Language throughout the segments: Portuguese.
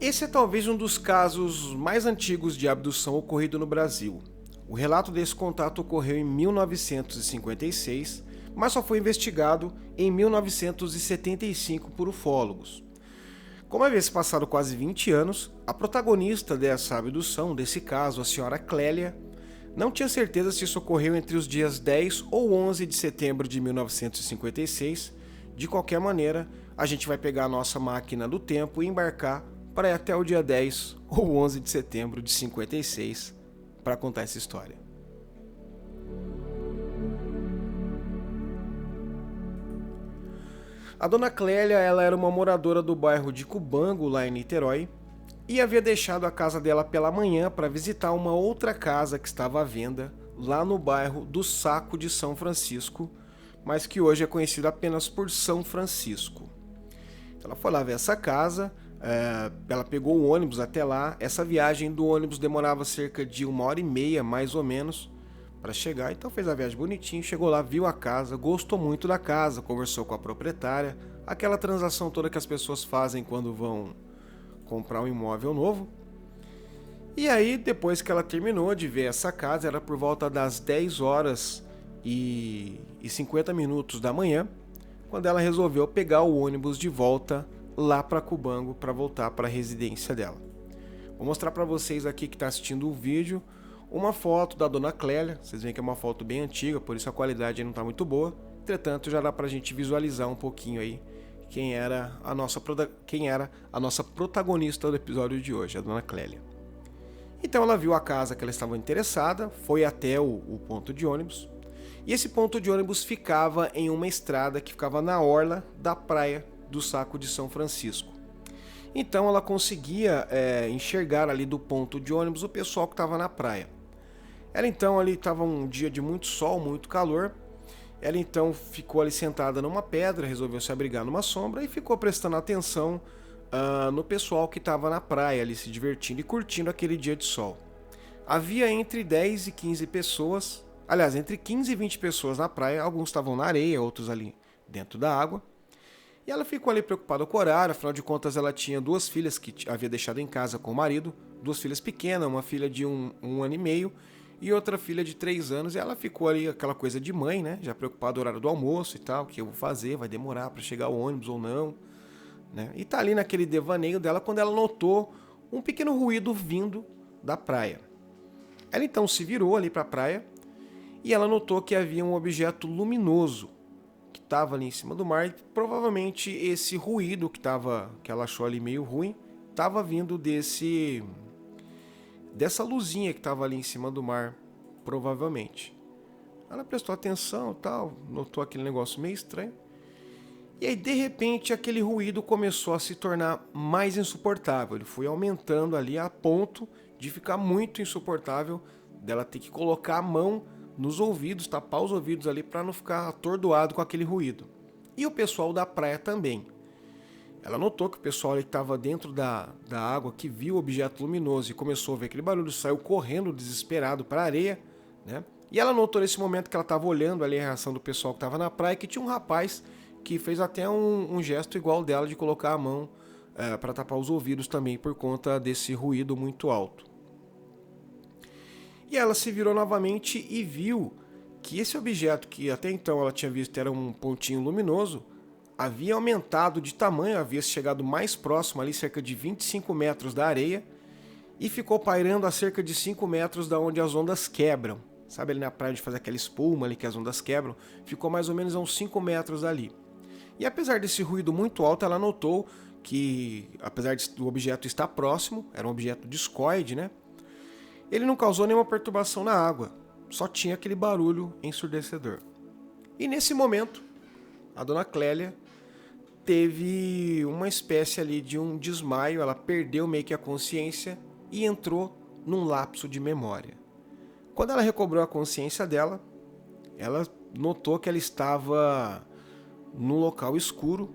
Esse é talvez um dos casos mais antigos de abdução ocorrido no Brasil. O relato desse contato ocorreu em 1956, mas só foi investigado em 1975 por ufólogos. Como havia se passado quase 20 anos, a protagonista dessa abdução, desse caso, a senhora Clélia, não tinha certeza se isso ocorreu entre os dias 10 ou 11 de setembro de 1956. De qualquer maneira, a gente vai pegar a nossa máquina do tempo e embarcar para ir até o dia 10 ou 11 de setembro de 56 para contar essa história. A dona Clélia, ela era uma moradora do bairro de Cubango, lá em Niterói, e havia deixado a casa dela pela manhã para visitar uma outra casa que estava à venda lá no bairro do Saco de São Francisco, mas que hoje é conhecido apenas por São Francisco. Então ela foi lá ver essa casa, ela pegou o ônibus até lá. Essa viagem do ônibus demorava cerca de 1h30, mais ou menos, para chegar. Então fez a viagem bonitinho, chegou lá, viu a casa, gostou muito da casa, conversou com a proprietária, aquela transação toda que as pessoas fazem quando vão comprar um imóvel novo. E aí, depois que ela terminou de ver essa casa, era por volta das 10 horas e 50 minutos da manhã, quando ela resolveu pegar o ônibus de volta lá para Cubango para voltar para a residência dela. Vou mostrar para vocês aqui que está assistindo o vídeo uma foto da dona Clélia. Vocês veem que é uma foto bem antiga, por isso a qualidade não está muito boa. Entretanto, já dá para a gente visualizar um pouquinho aí quem era a nossa protagonista do episódio de hoje, a dona Clélia. Então ela viu a casa que ela estava interessada, foi até o ponto de ônibus, e esse ponto de ônibus ficava em uma estrada que ficava na orla da praia do Saco de São Francisco. Então ela conseguia enxergar ali do ponto de ônibus o pessoal que estava na praia. Ela então ali estava um dia de muito sol, muito calor. Ela então ficou ali sentada numa pedra, resolveu se abrigar numa sombra e ficou prestando atenção no pessoal que estava na praia ali se divertindo e curtindo aquele dia de sol. Havia entre 10 e 15 pessoas, aliás, entre 15 e 20 pessoas na praia, alguns estavam na areia, outros ali dentro da água. E ela ficou ali preocupada com o horário, afinal de contas ela tinha duas filhas que havia deixado em casa com o marido, duas filhas pequenas, uma filha de um ano e meio e outra filha de 3 anos, e ela ficou ali aquela coisa de mãe, né? Já preocupada com o horário do almoço e tal, o que eu vou fazer, vai demorar para chegar o ônibus ou não, né? E tá ali naquele devaneio dela quando ela notou um pequeno ruído vindo da praia. Ela então se virou ali para a praia e ela notou que havia um objeto luminoso que estava ali em cima do mar, e provavelmente esse ruído que ela achou ali meio ruim estava vindo dessa luzinha que estava ali em cima do mar, provavelmente. Ela prestou atenção, tal, notou aquele negócio meio estranho. E aí, de repente, aquele ruído começou a se tornar mais insuportável. Ele foi aumentando ali a ponto de ficar muito insuportável, dela ter que colocar a mão nos ouvidos, tapar os ouvidos ali para não ficar atordoado com aquele ruído. E o pessoal da praia também. Ela notou que o pessoal que estava dentro da água, que viu o objeto luminoso e começou a ver aquele barulho, saiu correndo desesperado para a areia, né? E ela notou nesse momento que ela estava olhando ali a reação do pessoal que estava na praia, que tinha um rapaz que fez até um gesto igual dela de colocar a mão para tapar os ouvidos também por conta desse ruído muito alto. E ela se virou novamente e viu que esse objeto, que até então ela tinha visto era um pontinho luminoso, havia aumentado de tamanho, havia chegado mais próximo, ali cerca de 25 metros da areia, e ficou pairando a cerca de 5 metros da onde as ondas quebram. Sabe ali na praia onde faz aquela espuma ali que as ondas quebram? Ficou mais ou menos a uns 5 metros dali. E apesar desse ruído muito alto, ela notou que, apesar do objeto estar próximo, era um objeto discoide, né? Ele não causou nenhuma perturbação na água, só tinha aquele barulho ensurdecedor. E nesse momento, a dona Clélia teve uma espécie ali de um desmaio, ela perdeu meio que a consciência e entrou num lapso de memória. Quando ela recobrou a consciência dela, ela notou que ela estava num local escuro,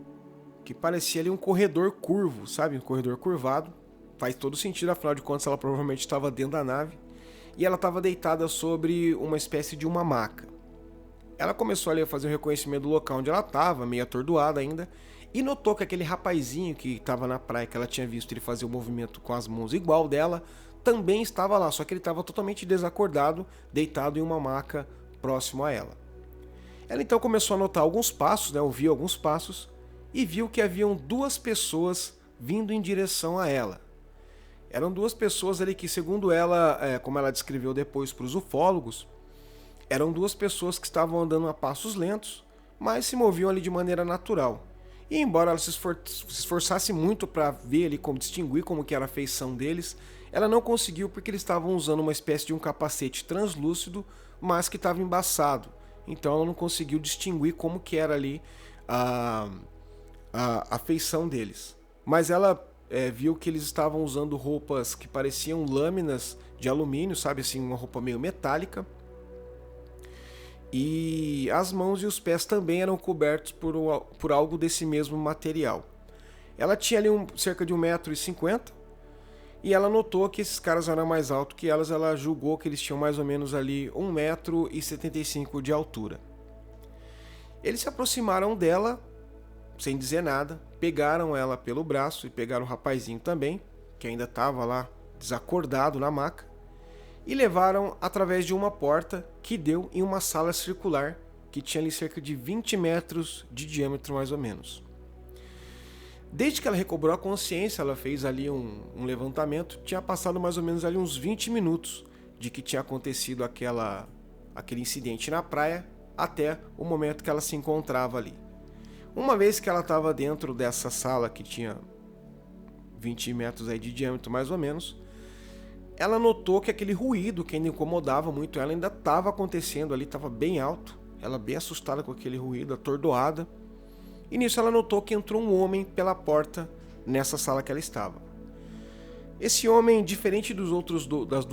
que parecia ali um corredor curvo, sabe? Um corredor curvado. Faz todo sentido, afinal de contas ela provavelmente estava dentro da nave. E ela estava deitada sobre uma espécie de uma maca. Ela começou ali a fazer o reconhecimento do local onde ela estava, meio atordoada ainda, e notou que aquele rapazinho que estava na praia, que ela tinha visto ele fazer o movimento com as mãos igual dela, também estava lá, só que ele estava totalmente desacordado, deitado em uma maca próximo a ela. Ela então começou a notar alguns passos, ouviu alguns passos, e viu que haviam 2 pessoas vindo em direção a ela. Eram 2 pessoas ali que, segundo ela, como ela descreveu depois para os ufólogos, eram 2 pessoas que estavam andando a passos lentos, mas se moviam ali de maneira natural. E embora ela se esforçasse muito para ver ali, como distinguir como que era a feição deles, ela não conseguiu porque eles estavam usando uma espécie de um capacete translúcido, mas que estava embaçado. Então ela não conseguiu distinguir como que era ali a feição deles. Mas ela viu que eles estavam usando roupas que pareciam lâminas de alumínio, sabe assim, uma roupa meio metálica. E as mãos e os pés também eram cobertos por algo desse mesmo material. Ela tinha ali cerca de 1,50 m e ela notou que esses caras eram mais altos que elas. Ela julgou que eles tinham mais ou menos ali 1,75 m de altura. Eles se aproximaram dela sem dizer nada, pegaram ela pelo braço e pegaram o rapazinho também, que ainda estava lá desacordado na maca, e levaram através de uma porta que deu em uma sala circular que tinha ali cerca de 20 metros de diâmetro mais ou menos. Desde que ela recobrou a consciência, ela fez ali um levantamento, tinha passado mais ou menos ali uns 20 minutos de que tinha acontecido aquele incidente na praia até o momento que ela se encontrava ali. Uma vez que ela estava dentro dessa sala que tinha 20 metros aí de diâmetro mais ou menos, ela notou que aquele ruído que ainda incomodava muito ela ainda estava acontecendo ali, estava bem alto. Ela bem assustada com aquele ruído, atordoada. E nisso ela notou que entrou um homem pela porta nessa sala que ela estava. Esse homem, diferente das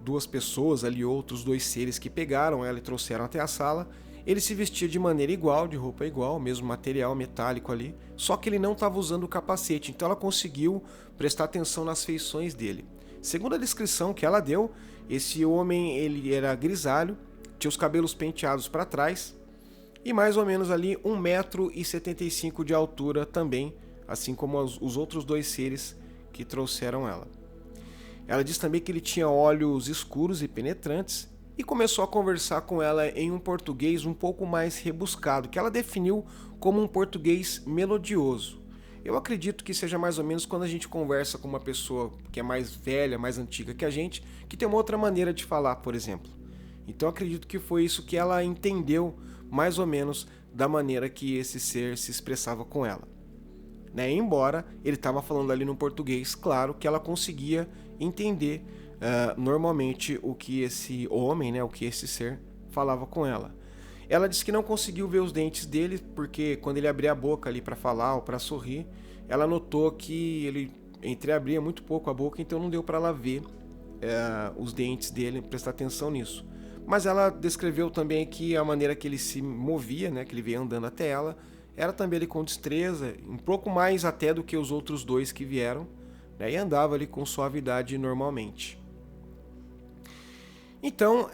duas pessoas ali, outros 2 seres que pegaram ela e trouxeram até a sala, ele se vestia de maneira igual, de roupa igual, mesmo material metálico ali, só que ele não estava usando o capacete, então ela conseguiu prestar atenção nas feições dele. Segundo a descrição que ela deu, esse homem ele era grisalho, tinha os cabelos penteados para trás e mais ou menos ali 1,75 m de altura também, assim como os outros 2 seres que trouxeram ela. Ela diz também que ele tinha olhos escuros e penetrantes e começou a conversar com ela em um português um pouco mais rebuscado, que ela definiu como um português melodioso. Eu acredito que seja mais ou menos quando a gente conversa com uma pessoa que é mais velha, mais antiga que a gente, que tem uma outra maneira de falar, por exemplo. Então eu acredito que foi isso que ela entendeu mais ou menos da maneira que esse ser se expressava com ela. Embora ele estava falando ali no português, claro que ela conseguia entender normalmente o que esse homem, o que esse ser falava com ela. Ela disse que não conseguiu ver os dentes dele, porque quando ele abria a boca ali para falar ou para sorrir, ela notou que ele entreabria muito pouco a boca, então não deu para ela ver os dentes dele, prestar atenção nisso. Mas ela descreveu também que a maneira que ele se movia, que ele veio andando até ela, era também ali com destreza, um pouco mais até do que os outros 2 que vieram, e andava ali com suavidade normalmente. Então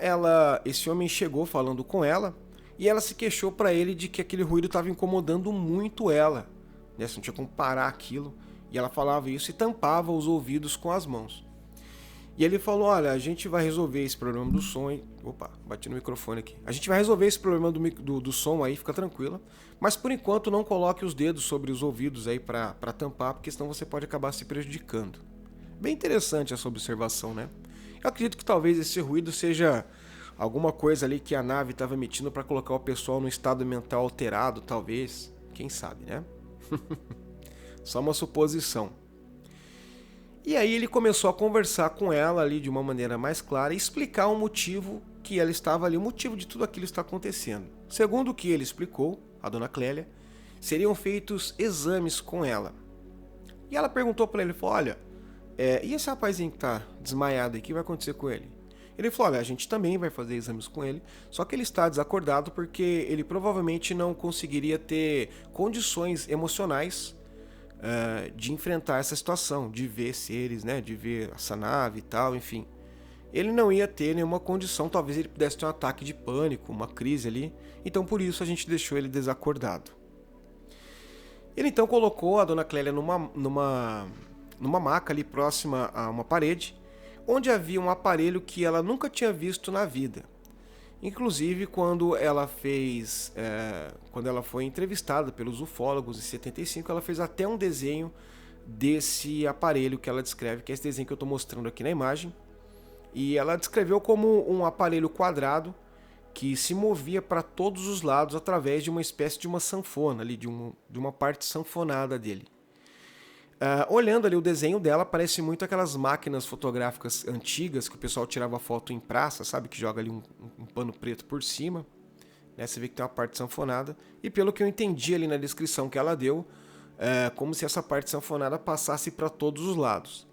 esse homem chegou falando com ela, e ela se queixou para ele de que aquele ruído estava incomodando muito ela. Você não tinha como parar aquilo. E ela falava isso e tampava os ouvidos com as mãos. E ele falou, olha, a gente vai resolver esse problema do som aí. Opa, bati no microfone aqui. A gente vai resolver esse problema do som aí, fica tranquila. Mas por enquanto não coloque os dedos sobre os ouvidos aí para tampar, porque senão você pode acabar se prejudicando. Bem interessante essa observação, né? Eu acredito que talvez esse ruído seja alguma coisa ali que a nave estava emitindo para colocar o pessoal num estado mental alterado, talvez. Quem sabe, né? Só uma suposição. E aí ele começou a conversar com ela ali de uma maneira mais clara e explicar o motivo que ela estava ali, o motivo de tudo aquilo estar acontecendo. Segundo o que ele explicou, a dona Clélia, seriam feitos exames com ela. E ela perguntou para ele, falou, olha, e esse rapazinho que está desmaiado aí, o que vai acontecer com ele? Ele falou, olha, a gente também vai fazer exames com ele, só que ele está desacordado porque ele provavelmente não conseguiria ter condições emocionais de enfrentar essa situação, de ver seres, de ver essa nave e tal, enfim. Ele não ia ter nenhuma condição, talvez ele pudesse ter um ataque de pânico, uma crise ali, então por isso a gente deixou ele desacordado. Ele então colocou a dona Clélia numa maca ali próxima a uma parede, onde havia um aparelho que ela nunca tinha visto na vida. Inclusive, quando ela foi entrevistada pelos ufólogos em 75, ela fez até um desenho desse aparelho que ela descreve, que é esse desenho que eu estou mostrando aqui na imagem. E ela descreveu como um aparelho quadrado que se movia para todos os lados através de uma espécie de uma sanfona, ali, de uma parte sanfonada dele. Olhando ali o desenho dela, parece muito aquelas máquinas fotográficas antigas que o pessoal tirava foto em praça, sabe? Que joga ali um pano preto por cima. Né? Você vê que tem uma parte sanfonada. E pelo que eu entendi ali na descrição que ela deu, como se essa parte sanfonada passasse para todos os lados.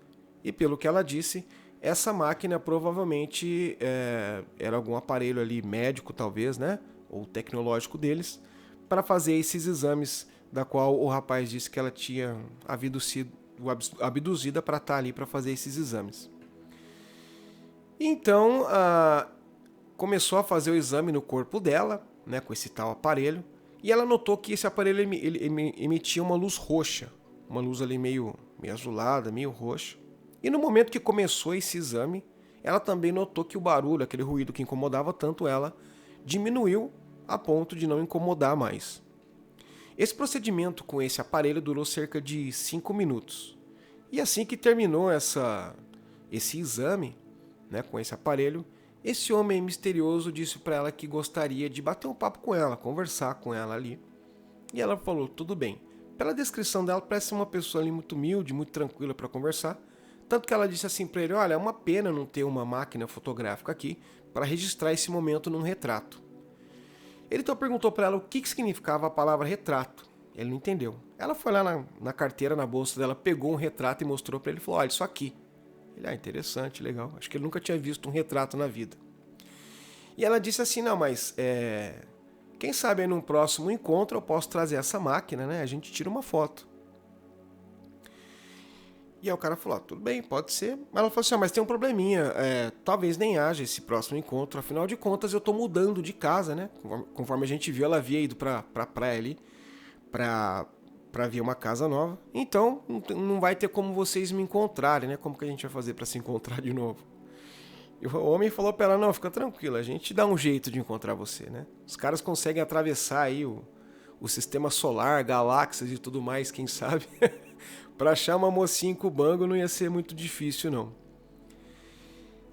E pelo que ela disse, essa máquina provavelmente era algum aparelho ali médico, talvez, né? Ou tecnológico deles, para fazer esses exames da qual o rapaz disse que ela tinha sido abduzida para estar ali para fazer esses exames. Então, começou a fazer o exame no corpo dela, né, com esse tal aparelho, e ela notou que esse aparelho ele emitia uma luz roxa, uma luz ali meio azulada, meio roxa. E no momento que começou esse exame, ela também notou que o barulho, aquele ruído que incomodava tanto ela, diminuiu a ponto de não incomodar mais. Esse procedimento com esse aparelho durou cerca de 5 minutos. E assim que terminou esse exame, né, com esse aparelho, esse homem misterioso disse para ela que gostaria de bater um papo com ela, conversar com ela ali. E ela falou, tudo bem. Pela descrição dela, parece uma pessoa ali muito humilde, muito tranquila para conversar. Tanto que ela disse assim para ele, olha, é uma pena não ter uma máquina fotográfica aqui para registrar esse momento num retrato. Ele então perguntou para ela o que significava a palavra retrato. Ele não entendeu. Ela foi lá na carteira, na bolsa dela, pegou um retrato e mostrou para ele e falou, olha, isso aqui. Ele, interessante, legal. Acho que ele nunca tinha visto um retrato na vida. E ela disse assim, não, mas quem sabe aí num próximo encontro eu posso trazer essa máquina, né? A gente tira uma foto. E aí o cara falou, tudo bem, pode ser. Mas ela falou assim, mas tem um probleminha, talvez nem haja esse próximo encontro, afinal de contas eu tô mudando de casa, né? Conforme a gente viu, ela havia ido pra praia ali, pra ver uma casa nova. Então, não vai ter como vocês me encontrarem, né? Como que a gente vai fazer pra se encontrar de novo? E o homem falou pra ela, não, fica tranquila, a gente dá um jeito de encontrar você, né? Os caras conseguem atravessar aí o sistema solar, galáxias e tudo mais, quem sabe... Pra achar uma mocinha em Cubango não ia ser muito difícil, não.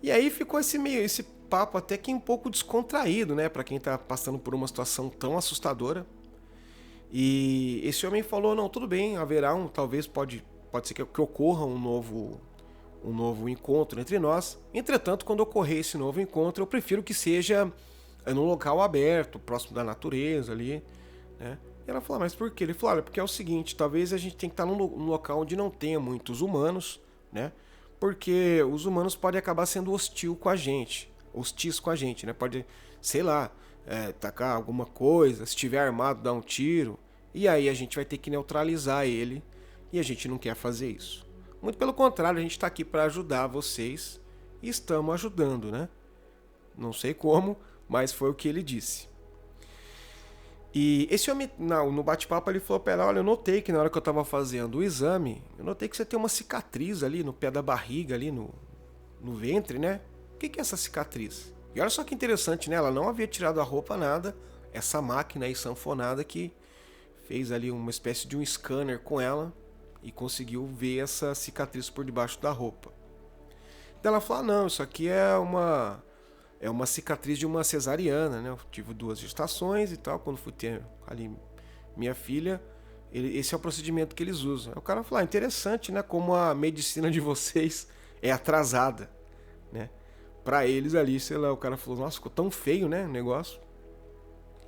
E aí ficou esse papo até que um pouco descontraído, né? Pra quem tá passando por uma situação tão assustadora. E esse homem falou, não, tudo bem, haverá talvez pode ser que ocorra um novo encontro entre nós. Entretanto, quando ocorrer esse novo encontro, eu prefiro que seja num local aberto, próximo da natureza ali, né? E ela falou, mas por quê? Ele falou, olha, porque é o seguinte, talvez a gente tenha que estar num local onde não tenha muitos humanos, né? Porque os humanos podem acabar sendo hostis com a gente, né? Pode, sei lá, tacar alguma coisa, se estiver armado, dar um tiro, e aí a gente vai ter que neutralizar ele, e a gente não quer fazer isso. Muito pelo contrário, a gente está aqui para ajudar vocês, e estamos ajudando, né? Não sei como, mas foi o que ele disse. E esse homem, no bate-papo, ele falou pra ela, olha, eu notei que na hora que eu tava fazendo o exame, eu notei que você tem uma cicatriz ali no pé da barriga, ali no ventre, né? O que é essa cicatriz? E olha só que interessante, né? Ela não havia tirado a roupa, nada. Essa máquina aí sanfonada que fez ali uma espécie de um scanner com ela e conseguiu ver essa cicatriz por debaixo da roupa. Daí ela falou, não, isso aqui é uma cicatriz de uma cesariana, né? Eu tive 2 gestações e tal, quando fui ter ali minha filha, esse é o procedimento que eles usam. Aí o cara falou, interessante, né? Como a medicina de vocês é atrasada, né? Pra eles ali, sei lá, o cara falou, nossa, ficou tão feio, né, o negócio.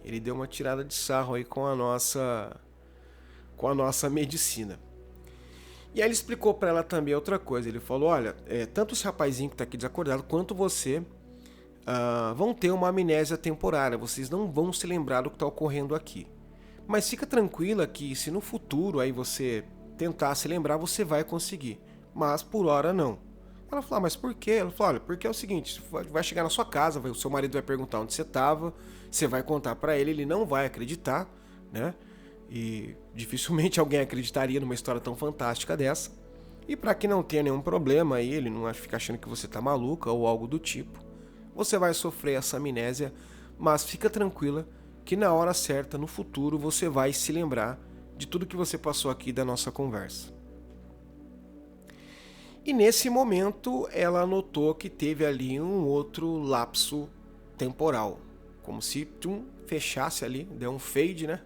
Ele deu uma tirada de sarro aí com a nossa medicina. E aí ele explicou pra ela também outra coisa, ele falou, olha, tanto esse rapazinho que tá aqui desacordado, quanto você... vão ter uma amnésia temporária, vocês não vão se lembrar do que está ocorrendo aqui. Mas fica tranquila que se no futuro aí você tentar se lembrar, você vai conseguir. Mas por hora não. Ela falou, mas por quê? Ela falou, olha, porque é o seguinte, vai chegar na sua casa, o seu marido vai perguntar onde você estava, você vai contar para ele não vai acreditar, né? e dificilmente alguém acreditaria numa história tão fantástica dessa. E para que não tenha nenhum problema aí, ele não fica achando que você tá maluca ou algo do tipo, você vai sofrer essa amnésia, mas fica tranquila que na hora certa, no futuro, você vai se lembrar de tudo que você passou aqui da nossa conversa. E nesse momento ela notou que teve ali um outro lapso temporal, como se fechasse ali, deu um fade, né?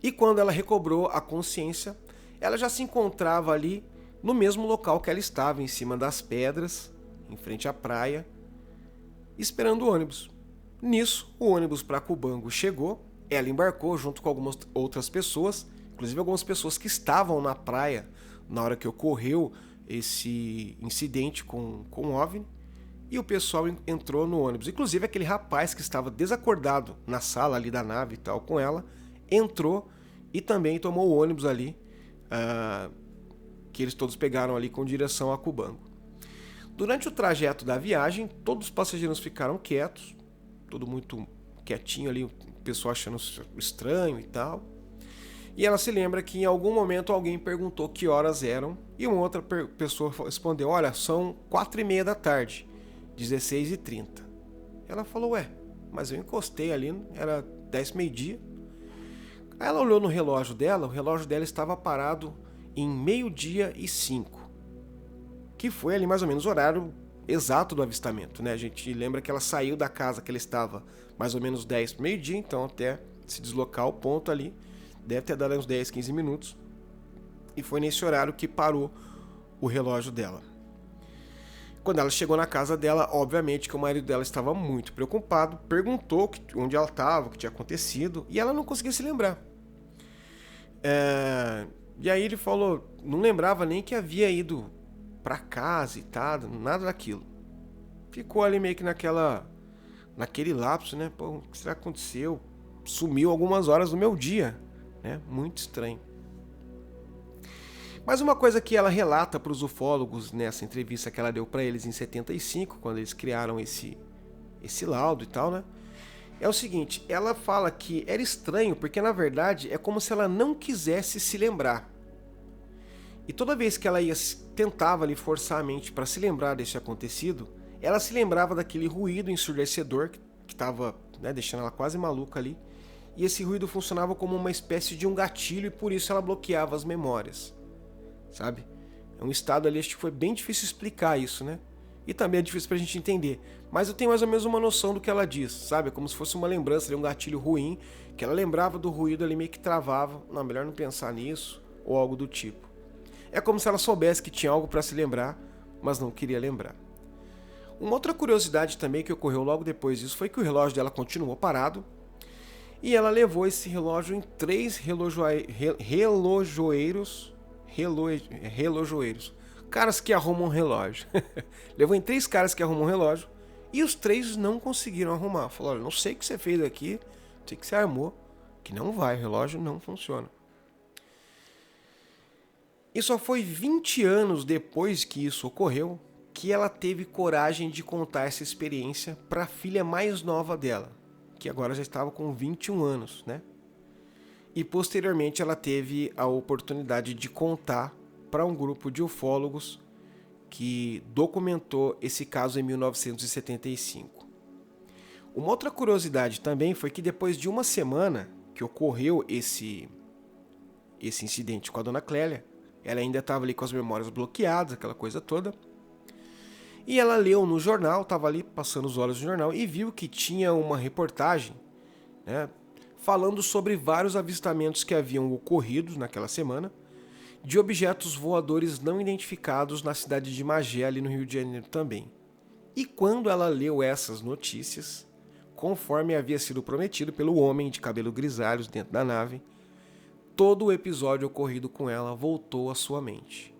E quando ela recobrou a consciência, ela já se encontrava ali no mesmo local que ela estava, em cima das pedras, em frente à praia, esperando o ônibus. Nisso, o ônibus para Cubango chegou, ela embarcou junto com algumas outras pessoas, inclusive algumas pessoas que estavam na praia na hora que ocorreu esse incidente com o OVNI, e o pessoal entrou no ônibus. Inclusive aquele rapaz que estava desacordado na sala ali da nave e tal com ela, entrou e também tomou o ônibus ali, que eles todos pegaram ali com direção a Cubango. Durante o trajeto da viagem, todos os passageiros ficaram quietos, tudo muito quietinho ali, o pessoal achando estranho e tal. E ela se lembra que em algum momento alguém perguntou que horas eram, e uma outra pessoa respondeu: olha, são 4h30 da tarde, 16h30. Ela falou: ué, mas eu encostei ali, era 10 meio-dia. Aí ela olhou no relógio dela, o relógio dela estava parado em 12h05, que foi ali mais ou menos o horário exato do avistamento, né? A gente lembra que ela saiu da casa que ela estava mais ou menos 10 para meio-dia, então até se deslocar ao ponto ali, deve ter dado uns 10, 15 minutos, e foi nesse horário que parou o relógio dela. Quando ela chegou na casa dela, obviamente que o marido dela estava muito preocupado, perguntou onde ela estava, o que tinha acontecido, e ela não conseguia se lembrar. E aí ele falou, não lembrava nem que havia ido para casa e tal, nada daquilo. Ficou ali meio que naquele lapso, né? Pô, o que será que aconteceu? Sumiu algumas horas do meu dia, né? Muito estranho. Mas uma coisa que ela relata para os ufólogos nessa entrevista que ela deu para eles em 75, quando eles criaram esse laudo e tal, né? É o seguinte, ela fala que era estranho porque na verdade é como se ela não quisesse se lembrar. E toda vez que ela tentava ali forçar a mente para se lembrar desse acontecido, ela se lembrava daquele ruído ensurdecedor que estava, né, deixando ela quase maluca ali. E esse ruído funcionava como uma espécie de um gatilho e por isso ela bloqueava as memórias. Sabe? É um estado ali, acho que foi bem difícil explicar isso, né? E também é difícil pra gente entender. Mas eu tenho mais ou menos uma noção do que ela diz, sabe? É como se fosse uma lembrança, um gatilho ruim, que ela lembrava do ruído ali, meio que travava. Não, melhor não pensar nisso, ou algo do tipo. É como se ela soubesse que tinha algo para se lembrar, mas não queria lembrar. Uma outra curiosidade também que ocorreu logo depois disso foi que o relógio dela continuou parado, e ela levou esse relógio em 3 relojoeiros, caras que arrumam relógio. Levou em 3 caras que arrumam relógio e os 3 não conseguiram arrumar. Falou: olha, não sei o que você fez aqui, não sei o que você armou, que não vai, o relógio não funciona. E só foi 20 anos depois que isso ocorreu que ela teve coragem de contar essa experiência para a filha mais nova dela, que agora já estava com 21 anos, né? E posteriormente ela teve a oportunidade de contar para um grupo de ufólogos que documentou esse caso em 1975. Uma outra curiosidade também foi que depois de uma semana que ocorreu esse incidente com a dona Clélia, ela ainda estava ali com as memórias bloqueadas, aquela coisa toda, e ela leu no jornal, estava ali passando os olhos no jornal e viu que tinha uma reportagem, né, falando sobre vários avistamentos que haviam ocorrido naquela semana de objetos voadores não identificados na cidade de Magé, ali no Rio de Janeiro também. E quando ela leu essas notícias, conforme havia sido prometido pelo homem de cabelo grisalhos dentro da nave, todo o episódio ocorrido com ela voltou à sua mente.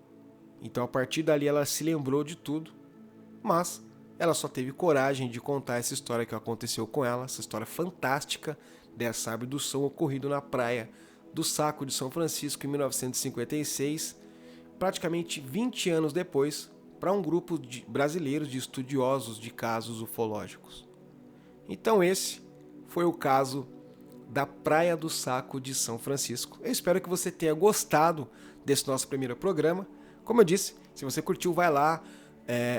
Então a partir dali ela se lembrou de tudo, mas ela só teve coragem de contar essa história que aconteceu com ela, essa história fantástica dessa abdução ocorrida na praia do Saco de São Francisco em 1956, praticamente 20 anos depois, para um grupo de brasileiros de estudiosos de casos ufológicos. Então esse foi o caso da Praia do Saco de São Francisco. Eu espero que você tenha gostado desse nosso primeiro programa. Como eu disse, se você curtiu, vai lá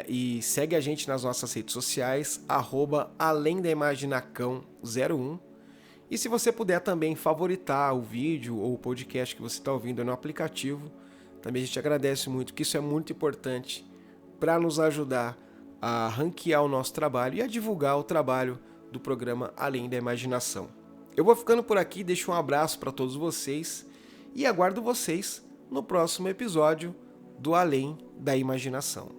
e segue a gente nas nossas redes sociais, @alemdaimaginação01. E se você puder também favoritar o vídeo ou o podcast que você está ouvindo no aplicativo, também a gente agradece muito, porque isso é muito importante para nos ajudar a ranquear o nosso trabalho e a divulgar o trabalho do programa Além da Imaginação. Eu vou ficando por aqui, deixo um abraço para todos vocês e aguardo vocês no próximo episódio do Além da Imaginação.